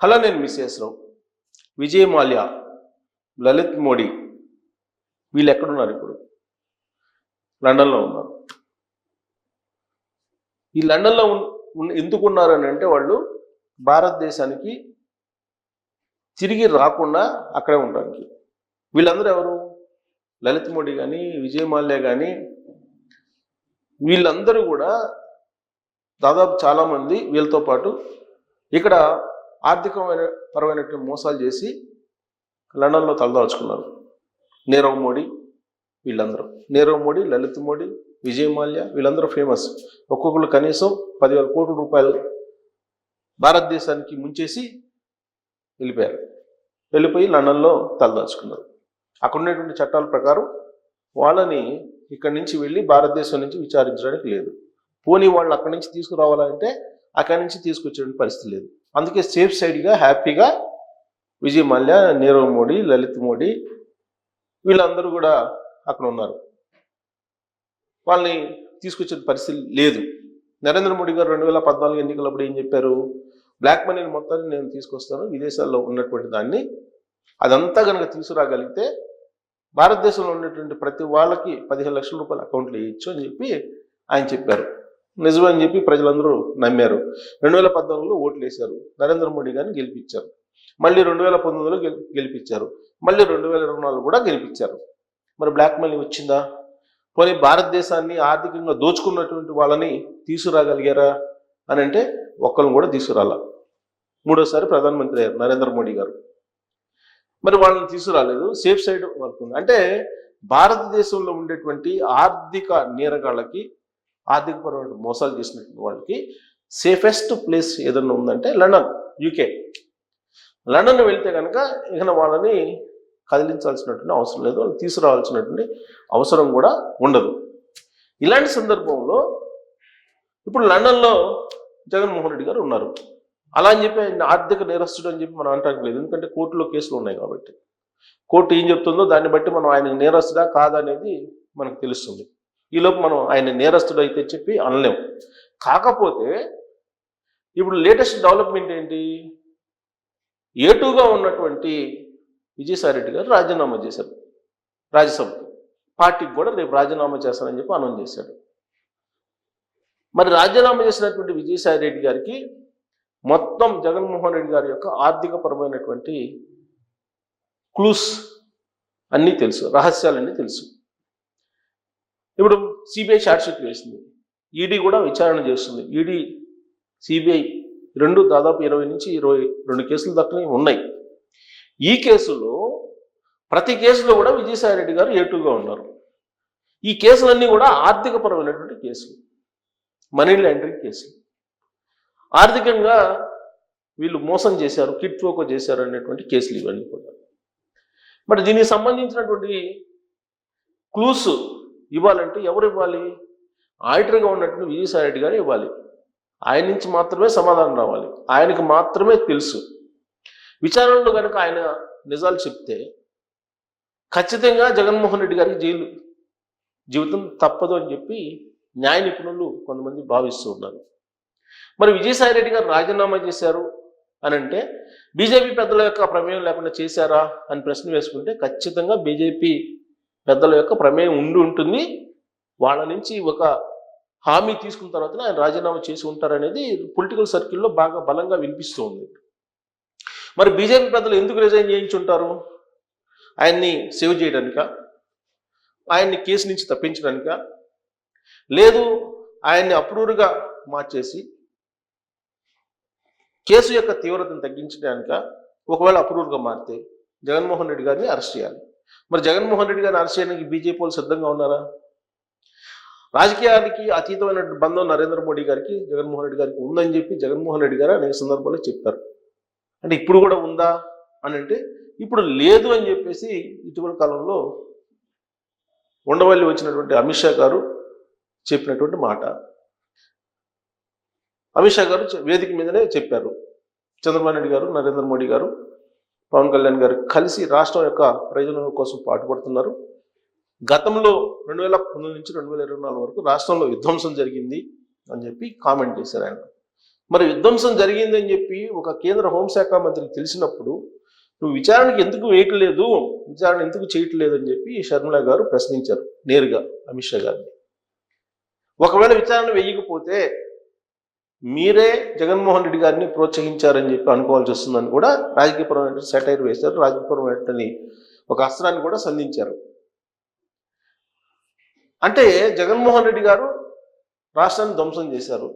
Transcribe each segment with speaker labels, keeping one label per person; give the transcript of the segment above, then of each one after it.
Speaker 1: Hello, నేను మిస్ఎస్ రావు. విజయ్ మాల్యా, లలిత్ మోడీ వీళ్ళు ఎక్కడున్నారు? ఇప్పుడు లండన్లో ఉన్నారు. ఈ లండన్లో ఎందుకు ఉన్నారు అని అంటే, వాళ్ళు భారతదేశానికి తిరిగి రాకుండా అక్కడే ఉండడానికి. వీళ్ళందరూ ఎవరు? లలిత్ మోడీ కానీ, విజయ్ మాల్యా కానీ, వీళ్ళందరూ కూడా దాదాపు చాలామంది వీళ్ళతో పాటు ఇక్కడ ఆర్థికపరమైనటువంటి మోసాలు చేసి లండన్లో తలదాల్చుకున్నారు. నీరవ్ మోడీ, వీళ్ళందరూ నీరవ్ మోడీ, లలిత్ మోడీ, విజయ్ మాల్యా వీళ్ళందరూ ఫేమస్. ఒక్కొక్కరు కనీసం 10,000 కోట్ల రూపాయలు భారతదేశానికి ముంచేసి వెళ్ళిపోయి లండన్లో తలదాల్చుకున్నారు. అక్కడ ఉన్నటువంటి చట్టాల ప్రకారం వాళ్ళని ఇక్కడి నుంచి వెళ్ళి భారతదేశం నుంచి విచారించడానికి లేదు. పోనీ వాళ్ళు అక్కడి నుంచి తీసుకురావాలంటే అక్కడి నుంచి తీసుకొచ్చే పరిస్థితి లేదు. అందుకే సేఫ్ సైడ్గా హ్యాపీగా విజయ్ మాల్యా, నీరవ్ మోడీ, లలిత్ మోడీ వీళ్ళందరూ కూడా అక్కడ ఉన్నారు. వాళ్ళని తీసుకొచ్చే పరిస్థితి లేదు. నరేంద్ర మోడీ గారు 2014 ఎన్నికలప్పుడు ఏం చెప్పారు? బ్లాక్ మనీని మొత్తాన్ని నేను తీసుకొస్తాను, విదేశాల్లో ఉన్నటువంటి దాన్ని అదంతా కనుక తీసుకురాగలిగితే భారతదేశంలో ఉన్నటువంటి ప్రతి వాళ్ళకి 15 లక్షల రూపాయల అకౌంట్లు వేయచ్చు అని చెప్పి ఆయన చెప్పారు. నిజమని చెప్పి ప్రజలందరూ నమ్మారు. 2014లో ఓట్లు వేశారు, నరేంద్ర మోడీ గారిని గెలిపించారు. మళ్ళీ 2019లో గెలిపించారు, మళ్ళీ 2024 కూడా గెలిపించారు. మరి బ్లాక్ మనీ వచ్చిందా? పోనీ భారతదేశాన్ని ఆర్థికంగా దోచుకున్నటువంటి వాళ్ళని తీసుకురాగలిగారా అని అంటే ఒక్కరిని కూడా తీసుకురాల. మూడోసారి ప్రధానమంత్రి అయ్యారు నరేంద్ర మోడీ గారు. మరి వాళ్ళని తీసుకురాలేదు. సేఫ్ సైడ్ వరకు అంటే భారతదేశంలో ఉండేటువంటి ఆర్థిక నేరగాళ్ళకి, ఆర్థికపరమైన మోసాలు చేసినటువంటి వాళ్ళకి సేఫెస్ట్ ప్లేస్ ఏదన్నా ఉందంటే లండన్, యూకే. లండన్ వెళ్తే కనుక ఇక వాళ్ళని కదిలించాల్సినటువంటి అవసరం లేదు, వాళ్ళు తీసుకురావాల్సినటువంటి అవసరం కూడా ఉండదు. ఇలాంటి సందర్భంలో ఇప్పుడు లండన్లో జగన్మోహన్ రెడ్డి గారు ఉన్నారు. అలా అని చెప్పి ఆయన ఆర్థిక నేరస్తుడు అని చెప్పి మనం అంటానికి లేదు, ఎందుకంటే కోర్టులో కేసులు ఉన్నాయి కాబట్టి. కోర్టు ఏం చెప్తుందో దాన్ని బట్టి మనం ఆయన నేరస్తుడా కాదా అనేది మనకు తెలుస్తుంది. ఈలోపు మనం ఆయన నేరస్తుడు అయితే చెప్పి అనలేము. కాకపోతే ఇప్పుడు లేటెస్ట్ డెవలప్మెంట్ ఏంటి? ఏటుగా ఉన్నటువంటి విజయసాయి రెడ్డి గారు రాజీనామా చేశారు రాజ్యసభకు. పార్టీకి కూడా రేపు రాజీనామా చేస్తానని చెప్పి అనౌన్స్ చేశాడు. మరి రాజీనామా చేసినటువంటి విజయసాయి రెడ్డి గారికి మొత్తం జగన్మోహన్ రెడ్డి గారి యొక్క ఆర్థికపరమైనటువంటి క్లూస్ అన్నీ తెలుసు, రహస్యాలన్నీ తెలుసు. ఇప్పుడు సిబిఐ ఛార్జ్షీట్ వేసింది, ఈడీ కూడా విచారణ చేస్తుంది. ఈడీ, సిబిఐ రెండు దాదాపు 20 నుంచి 22 కేసులు దాకా ఉన్నాయి. ఈ కేసులో ప్రతి కేసులో కూడా విజయసాయి రెడ్డి గారు ఏటుగా ఉన్నారు. ఈ కేసులన్నీ కూడా ఆర్థికపరమైనటువంటి కేసులు, మనీ లాండరింగ్ కేసులు. ఆర్థికంగా వీళ్ళు మోసం చేశారు, కిట్ ప్రోకో చేశారు అనేటువంటి కేసులు ఇవన్నీ కూడా. మరి దీనికి సంబంధించినటువంటి క్లూస్ ఇవ్వాలంటే ఎవరు ఇవ్వాలి? ఆడిటర్గా ఉన్నటువంటి విజయసాయి రెడ్డి గారు ఇవ్వాలి. ఆయన నుంచి మాత్రమే సమాధానం రావాలి, ఆయనకు మాత్రమే తెలుసు. విచారణలో కనుక ఆయన నిజాలు చెప్తే ఖచ్చితంగా జగన్మోహన్ రెడ్డి గారికి జీవితం తప్పదు అని చెప్పి న్యాయ నిపుణులు కొంతమంది భావిస్తూ ఉన్నారు. మరి విజయసాయి రెడ్డి గారు రాజీనామా చేశారు అని అంటే బీజేపీ పెద్దల యొక్క ప్రమేయం లేకుండా చేశారా అని ప్రశ్న వేసుకుంటే ఖచ్చితంగా బీజేపీ పెద్దల యొక్క ప్రమేయం ఉంటుంది. వాళ్ళ నుంచి ఒక హామీ తీసుకున్న తర్వాతనే ఆయన రాజీనామా చేసి ఉంటారనేది పొలిటికల్ సర్కిల్లో బాగా బలంగా వినిపిస్తూ ఉంది. మరి బీజేపీ పెద్దలు ఎందుకు రిజైన్ చేయించుంటారు? ఆయన్ని సేవ్ చేయడానిక, ఆయన్ని కేసు నుంచి తప్పించడానిక, లేదు ఆయన్ని అప్రూవ్గా మార్చేసి కేసు యొక్క తీవ్రతను తగ్గించడానిక? ఒకవేళ అప్రూవ్గా మారితే జగన్మోహన్ రెడ్డి గారిని అరెస్ట్ చేయాలి. మరి జగన్మోహన్ రెడ్డి గారిని అరెస్ట్ చేయడానికి బీజేపీ వాళ్ళు సిద్ధంగా ఉన్నారా? రాజకీయానికి అతీతమైన బంధం నరేంద్ర మోడీ గారికి, జగన్మోహన్ రెడ్డి గారికి ఉందని చెప్పి జగన్మోహన్ రెడ్డి గారు అనేక సందర్భాల్లో చెప్పారు. అంటే ఇప్పుడు కూడా ఉందా అని అంటే ఇప్పుడు లేదు అని చెప్పేసి ఇటీవల కాలంలో ఉండవల్లి వచ్చినటువంటి అమిత్ షా గారు చెప్పినటువంటి మాట. అమిత్ షా గారు వేదిక మీదనే చెప్పారు, చంద్రబాబు నాయుడు గారు, నరేంద్ర మోడీ గారు, పవన్ కళ్యాణ్ గారు కలిసి రాష్ట్రం యొక్క ప్రయోజనాల కోసం పాటుపడుతున్నారు. గతంలో 2019 నుంచి 2024 వరకు రాష్ట్రంలో విధ్వంసం జరిగింది అని చెప్పి కామెంట్ చేశారు ఆయన. మరి విధ్వంసం జరిగిందని చెప్పి ఒక కేంద్ర హోంశాఖ మంత్రికి తెలిసినప్పుడు నువ్వు విచారణకి ఎందుకు వేయట్లేదు, విచారణ ఎందుకు చేయట్లేదు అని చెప్పి షర్మిల గారు ప్రశ్నించారు నేరుగా అమిత్ షా గారిని. ఒకవేళ విచారణ వేయకపోతే మీరే జగన్మోహన్ రెడ్డి గారిని ప్రోత్సహించారని చెప్పి అనుకోవాల్సి వస్తుందని కూడా రాజకీయపరమైన సెటైర్ వేశారు, రాజకీయపరమైన ఒక అస్త్రాన్ని కూడా సంధించారు. అంటే జగన్మోహన్ రెడ్డి గారు రాష్ట్రాన్ని ధ్వంసం చేశారు.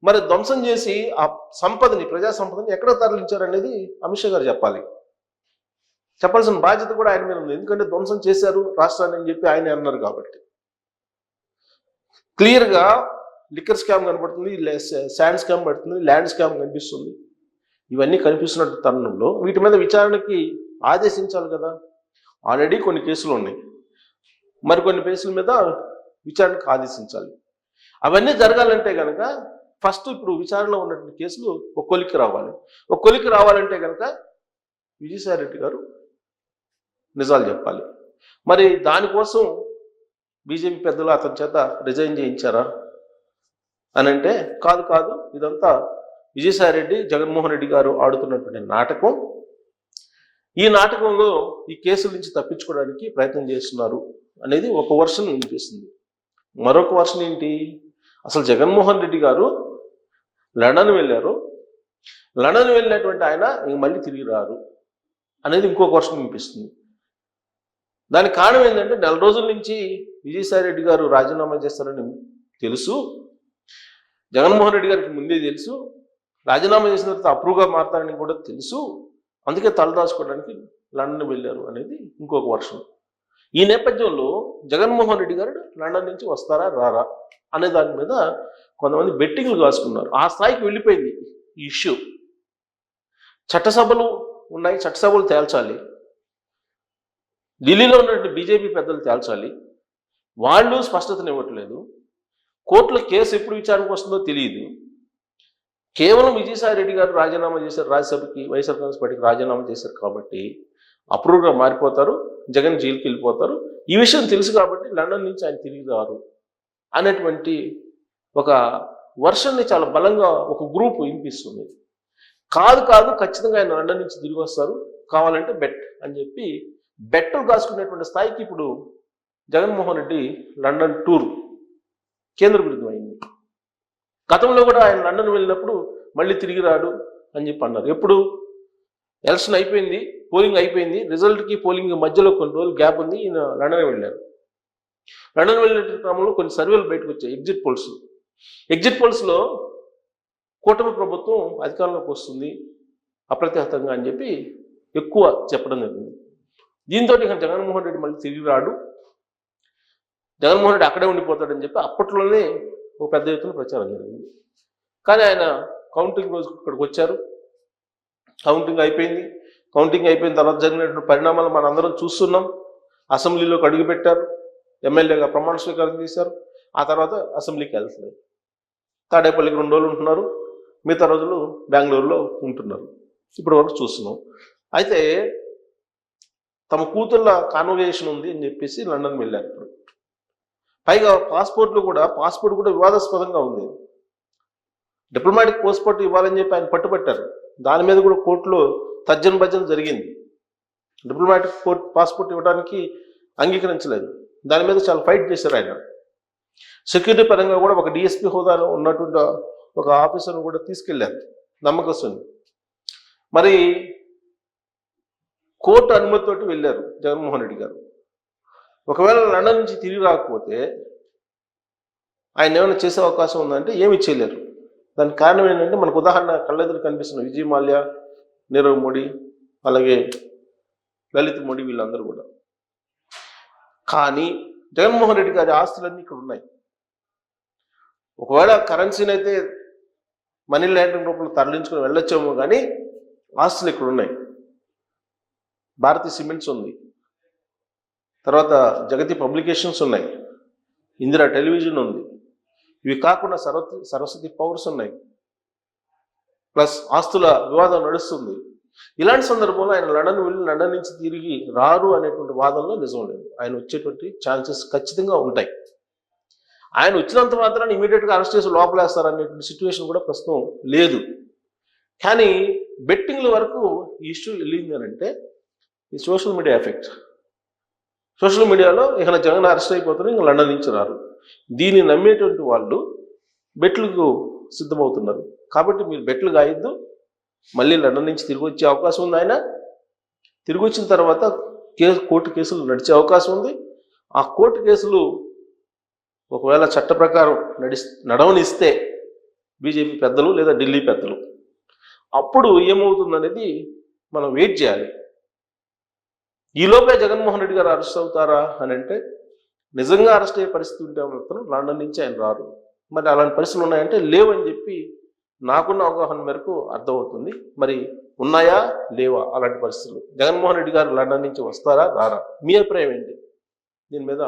Speaker 1: మరి ధ్వంసం చేసి ఆ సంపదని, ప్రజా సంపదని ఎక్కడ తరలించారు అనేది అమిత్ షా గారు చెప్పాల్సిన బాధ్యత కూడా ఆయన మీద ఉంది. ఎందుకంటే ధ్వంసం చేశారు రాష్ట్రాన్ని అని చెప్పి ఆయన అన్నారు కాబట్టి. క్లియర్గా లిక్కర్ స్కామ్ కనబడుతుంది, శాండ్ స్కామ్ పడుతుంది, ల్యాండ్ స్కామ్ కనిపిస్తుంది. ఇవన్నీ కనిపిస్తున్న తరుణంలో వీటి మీద విచారణకి ఆదేశించాలి కదా. ఆల్రెడీ కొన్ని కేసులు ఉన్నాయి, మరికొన్ని కేసుల మీద విచారణకు ఆదేశించాలి. అవన్నీ జరగాలంటే కనుక ఫస్ట్ ఇప్పుడు విచారణలో ఉన్నటువంటి కేసులు ఒక కొలిక్కి రావాలి. ఒక కొలిక్కి రావాలంటే కనుక విజయసాయి రెడ్డి గారు నిజాలు చెప్పాలి. మరి దానికోసం బీజేపీ పెద్దలు అతని చేత రిజైన్ చేయించారా అని అంటే కాదు, ఇదంతా విజయసాయి రెడ్డి, జగన్మోహన్ రెడ్డి గారు ఆడుతున్నటువంటి నాటకం. ఈ నాటకంలో ఈ కేసుల నుంచి తప్పించుకోవడానికి ప్రయత్నం చేస్తున్నారు అనేది ఒక వర్షన్ వినిపిస్తుంది. మరొక వర్షన్ ఏంటి, అసలు జగన్మోహన్ రెడ్డి గారు లండన్ వెళ్ళారు, లండన్ వెళ్ళినటువంటి ఆయన ఇంక మళ్ళీ తిరిగి రారు అనేది ఇంకొక వర్షన్ వినిపిస్తుంది. దానికి కారణం ఏంటంటే 4 రోజుల నుంచి విజయసాయి రెడ్డి గారు రాజీనామా చేస్తారని తెలుసు, జగన్మోహన్ రెడ్డి గారికి ముందే తెలుసు, రాజీనామా చేసిన తర్వాత అప్రూవ్గా మారుతారని కూడా తెలుసు, అందుకే తలదాచుకోవడానికి లండన్ వెళ్ళారు అనేది ఇంకొక వర్షన్. ఈ నేపథ్యంలో జగన్మోహన్ రెడ్డి గారు లండన్ నుంచి వస్తారా రారా అనే దాని మీద కొంతమంది బెట్టింగ్లు కాసుకున్నారు. ఆ స్థాయికి వెళ్ళిపోయింది ఈ ఇష్యూ. చట్టసభలు ఉన్నాయి, చట్టసభలు తేల్చాలి, ఢిల్లీలో ఉన్నటువంటి బీజేపీ పెద్దలు తేల్చాలి, వాళ్ళు స్పష్టతనివ్వట్లేదు. కోర్టులో కేసు ఎప్పుడు విచారణకు వస్తుందో తెలియదు. కేవలం విజయసాయి రెడ్డి గారు రాజీనామా చేశారు, రాజ్యసభకి వైఎస్ఆర్ కాంగ్రెస్ పార్టీకి రాజీనామా చేశారు కాబట్టి అప్రూవ్గా మారిపోతారు, జగన్ జైలుకి వెళ్ళిపోతారు. ఈ విషయం తెలుసు కాబట్టి లండన్ నుంచి ఆయన తిరిగి రారు అనేటువంటి ఒక వర్షన్ని చాలా బలంగా ఒక గ్రూప్ వినిపిస్తుంది. కాదు ఖచ్చితంగా ఆయన లండన్ నుంచి తిరిగి వస్తారు, కావాలంటే బెట్ అని చెప్పి బెట్టలు కాసుకునేటువంటి స్థాయికి ఇప్పుడు జగన్మోహన్ రెడ్డి లండన్ టూర్ కేంద్రబిందువైంది. గతంలో కూడా ఆయన లండన్ వెళ్ళినప్పుడు మళ్ళీ తిరిగి రాడు అని చెప్పి అన్నారు. ఎప్పుడు ఎలక్షన్ అయిపోయింది, పోలింగ్ అయిపోయింది, రిజల్ట్కి పోలింగ్ మధ్యలో కొన్ని రోజులు గ్యాప్ ఉంది, ఈయన లండన్ వెళ్ళారు. లండన్ వెళ్ళిన క్రమంలో కొన్ని సర్వేలు బయటకు వచ్చాయి, ఎగ్జిట్ పోల్స్లో కూటమి ప్రభుత్వం అధికారంలోకి వస్తుంది అప్రతిహతంగా అని చెప్పి ఎక్కువ చెప్పడం జరిగింది. దీంతో ఇక జగన్మోహన్ రెడ్డి మళ్ళీ తిరిగి రాడు, జగన్మోహన్ రెడ్డి అక్కడే ఉండిపోతాడని చెప్పి అప్పట్లోనే ఒక పెద్ద ఎత్తున ప్రచారం జరిగింది. కానీ ఆయన కౌంటింగ్ రోజు ఇక్కడికి వచ్చారు, కౌంటింగ్ అయిపోయిన తర్వాత జరిగినటువంటి పరిణామాలు మనం అందరం చూస్తున్నాం. అసెంబ్లీలోకి అడుగుపెట్టారు, ఎమ్మెల్యేగా ప్రమాణ స్వీకారం చేశారు, ఆ తర్వాత అసెంబ్లీకి వెళ్తున్నారు. తాడేపల్లికి 2 రోజులు ఉంటున్నారు, మిగతా రోజులు బెంగళూరులో ఉంటున్నారు. ఇప్పటి వరకు చూస్తున్నాం. అయితే తమ కూతుళ్ళ కాన్వకేషన్ ఉంది అని చెప్పేసి లండన్ వెళ్ళారు. ఇప్పుడు పైగా పాస్పోర్ట్ కూడా వివాదాస్పదంగా ఉంది. డిప్లొమాటిక్ పాస్పోర్ట్ ఇవ్వాలని చెప్పి ఆయన పట్టుబట్టారు. దాని మీద కూడా కోర్టులో తర్జన భర్జన జరిగింది. డిప్లొమాటిక్ పాస్పోర్ట్ ఇవ్వడానికి అంగీకరించలేదు. దాని మీద చాలా ఫైట్ చేశారు ఆయన. సెక్యూరిటీ పరంగా కూడా ఒక డిఎస్పీ హోదాలో ఉన్నటువంటి ఒక ఆఫీసర్ను కూడా తీసుకెళ్లారు, నమ్మకస్తుని. మరి కోర్టు అనుమతితోటి వెళ్ళారు జగన్మోహన్ రెడ్డి గారు. ఒకవేళ లండన్ నుంచి తిరిగి రాకపోతే ఆయన ఏమైనా చేసే అవకాశం ఉందంటే ఏమి చేయలేరు. దానికి కారణం ఏంటంటే మనకు ఉదాహరణ కళ్ళెదురు కనిపిస్తున్న విజయ్ మాల్యా, నీరవ్ మోడీ, అలాగే లలిత్ మోడీ, వీళ్ళందరూ కూడా. కానీ జగన్మోహన్ రెడ్డి గారి ఆస్తులన్నీ ఇక్కడ ఉన్నాయి. ఒకవేళ కరెన్సీని అయితే మనీ లాండరింగ్ రూపంలో తరలించుకుని వెళ్ళొచ్చేమో, కానీ ఆస్తులు ఇక్కడ ఉన్నాయి. భారతీయ సిమెంట్స్ ఉంది, తర్వాత జగతి పబ్లికేషన్స్ ఉన్నాయి, ఇందిరా టెలివిజన్ ఉంది, ఇవి కాకుండా సరస్వతి పవర్స్ ఉన్నాయి, ప్లస్ ఆస్తుల వివాదం నడుస్తుంది. ఇలాంటి సందర్భంలో ఆయన లండన్ నుంచి తిరిగి రారు అనేటువంటి వాదనలో నిజం లేదు. ఆయన వచ్చేటువంటి ఛాన్సెస్ ఖచ్చితంగా ఉంటాయి. ఆయన వచ్చినంత మాత్రాన్ని ఇమీడియట్గా అరెస్ట్ చేసి లోపలేస్తారనే సిచ్యువేషన్ కూడా ప్రస్తుతం లేదు. కానీ బెట్టింగ్ల వరకు ఈ ఇష్యూ వెళ్ళింది అని అంటే ఈ సోషల్ మీడియా ఎఫెక్ట్. సోషల్ మీడియాలో ఇక జగన్ అరెస్ట్ అయిపోతారు, ఇంకా లండన్ నుంచి రారు. దీన్ని నమ్మేటువంటి వాళ్ళు బెట్లకు సిద్ధమవుతున్నారు. కాబట్టి మీరు బెట్లు గాయొద్దు, మళ్ళీ లండన్ నుంచి తిరిగి వచ్చే అవకాశం ఉంది. ఆయన తిరిగి వచ్చిన తర్వాత కోర్టు కేసులు నడిచే అవకాశం ఉంది. ఆ కోర్టు కేసులు ఒకవేళ చట్ట ప్రకారం నడవనిస్తే బీజేపీ పెద్దలు లేదా ఢిల్లీ పెద్దలు, అప్పుడు ఏమవుతుందనేది మనం వెయిట్ చేయాలి. ఈలోపే జగన్మోహన్ రెడ్డి గారు అరెస్ట్ అవుతారా అని అంటే, నిజంగా అరెస్ట్ అయ్యే పరిస్థితి ఉంటే మాత్రం లండన్ నుంచి ఆయన రారు. మరి అలాంటి పరిస్థితులు ఉన్నాయంటే లేవని చెప్పి నాకున్న అవగాహన మేరకు అర్థమవుతుంది. మరి ఉన్నాయా లేవా అలాంటి పరిస్థితులు? జగన్మోహన్ రెడ్డి గారు లండన్ నుంచి వస్తారా రారా? మీ అభిప్రాయం ఏంటి దీని మీద?